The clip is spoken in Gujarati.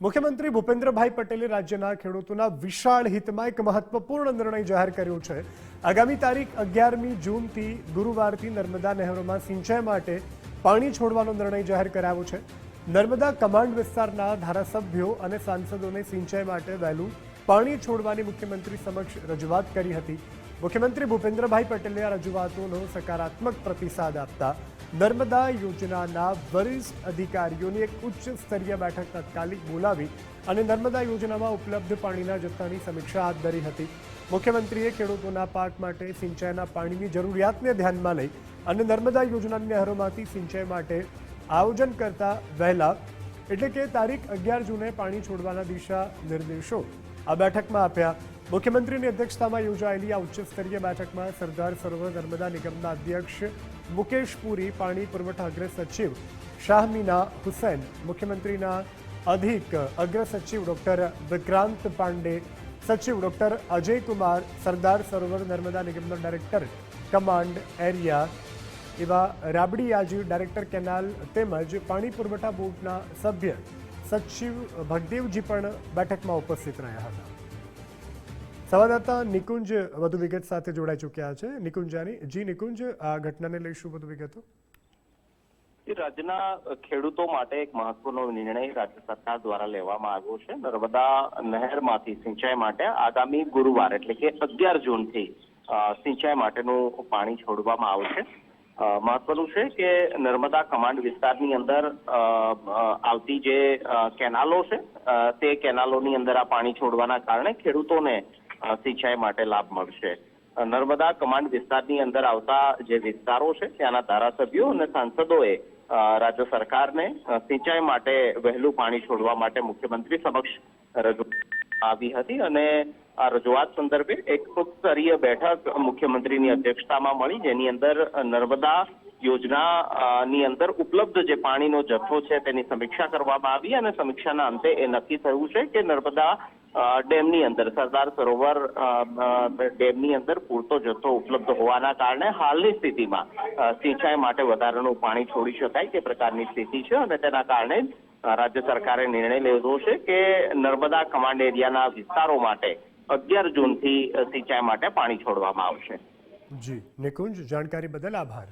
મુખ્યમંત્રી ભૂપેન્દ્રભાઈ પટેલે રાજ્યના ખેડૂતોના વિશાળ હિતમાં એક મહત્વપૂર્ણ નિર્ણય જાહેર કર્યો છે। આગામી તારીખ 11મી જૂનથી ગુરુવારથી નર્મદા નહેરોમાં સિંચાઈ માટે પાણી છોડવાનો નિર્ણય જાહેર કરાયો છે। નર્મદા કમાન્ડ વિસ્તારના ધારાસભ્યો અને સાંસદોને સિંચાઈ માટે વહેલું પાણી છોડવાની મુખ્યમંત્રી સમક્ષ રજૂઆત કરી હતી। મુખ્યમંત્રી ભૂપેન્દ્રભાઈ પટેલે આ રજૂઆતોનો સકારાત્મક પ્રતિસાદ આપતા નર્મદા યોજનાના વરિષ્ઠ અધિકારીઓની એક ઉચ્ચ સ્તરીય બેઠક તાત્કાલિક બોલાવી અને નર્મદા યોજનામાં ઉપલબ્ધ પાણીના જથ્થાની સમીક્ષા હાથ ધરી હતી। મુખ્યમંત્રીએ ખેડૂતોના પાક માટે સિંચાઈના પાણીની જરૂરિયાતને ધ્યાનમાં લઈ અને નર્મદા યોજનાની નહેરોમાંથી સિંચાઈ માટે આયોજન કરતા વહેલા એટલે કે તારીખ 11 જૂને પાણી છોડવાના દિશા નિર્દેશો આ બેઠકમાં આપ્યા। મુખ્યમંત્રીની અધ્યક્ષતામાં યોજાયેલી આ ઉચ્ચ સ્તરીય બેઠકમાં સરદાર સરોવર નર્મદા નિગમના અધ્યક્ષ મુકેશ પુરી, પાણી પુરવઠા અગ્ર સચિવ શાહમીના હુસૈન, મુખ્યમંત્રીના અધિક અગ્ર સચિવ ડોક્ટર વિક્રાંત પાંડે, સચિવ ડોક્ટર અજય કુમાર, સરદાર સરોવર નર્મદા નિગમના ડાયરેક્ટર કમાન્ડ એરિયા એવા રાબડીયાજી, ડાયરેક્ટર કેનાલ તેમજ પાણી પુરવઠા બોર્ડના સભ્ય સચિવ ભગદેવજી પણ બેઠકમાં ઉપસ્થિત રહ્યા હતા। સંવાદદાતા નિકુંજ વધુ વિગત સાથે જોડાઈ ચૂક્યા છે। નિકુંજ, આ ઘટનાને લઈ શું વધુ વિગતો? રાજ્યના ખેડૂતો માટે એક મહત્વનો નિર્ણય રાજ્ય સરકાર દ્વારા લેવામાં આવ્યો છે। નર્મદા નહેરમાંથી સિંચાઈ માટે આગામી ગુરુવાર એટલે કે 11 જૂનથી સિંચાઈ માટેનું પાણી છોડવામાં આવશે। મહત્વનું છે કે નર્મદા કમાન્ડ વિસ્તારની અંદર આવતી જે કેનાલો છે તે કેનાલોની અંદર આ પાણી છોડવાના કારણે ખેડૂતોને સિંચાઈ માટે લાભ મળશે। નર્મદા કમાન્ડ વિસ્તારની અંદર આવતા જે વિસ્તારો છે ત્યાંના ધારાસભ્યો અને સાંસદોએ રાજ્ય સરકારને સિંચાઈ માટે વહેલું પાણી છોડવા માટે મુખ્યમંત્રી સમક્ષ રજૂઆત આવી હતી અને આ રજૂઆત સંદર્ભે એક ઉચ્ચ સ્તરીય બેઠક મુખ્યમંત્રીની અધ્યક્ષતામાં મળી, જેની અંદર નર્મદા યોજનાની અંદર ઉપલબ્ધ જે પાણીનો જથ્થો છે તેની સમીક્ષા કરવામાં આવી અને સમીક્ષાના અંતે એ નક્કી થયું છે કે નર્મદા ડેમની અંદર સરદાર સરોવર ડેમની અંદર પૂરતો જથ્થો ઉપલબ્ધ હોવાના કારણે હાલની સ્થિતિમાં સિંચાઈ માટે વધારાનું પાણી છોડી શકાય તે પ્રકારની સ્થિતિ છે અને તેના કારણે રાજ્ય સરકારે નિર્ણય લીધો છે કે નર્મદા કમાન્ડ એરિયાના વિસ્તારો માટે 11 જૂનથી સિંચાઈ માટે પાણી છોડવામાં આવશે। જી નિકુંજ, જાણકારી બદલ આભાર।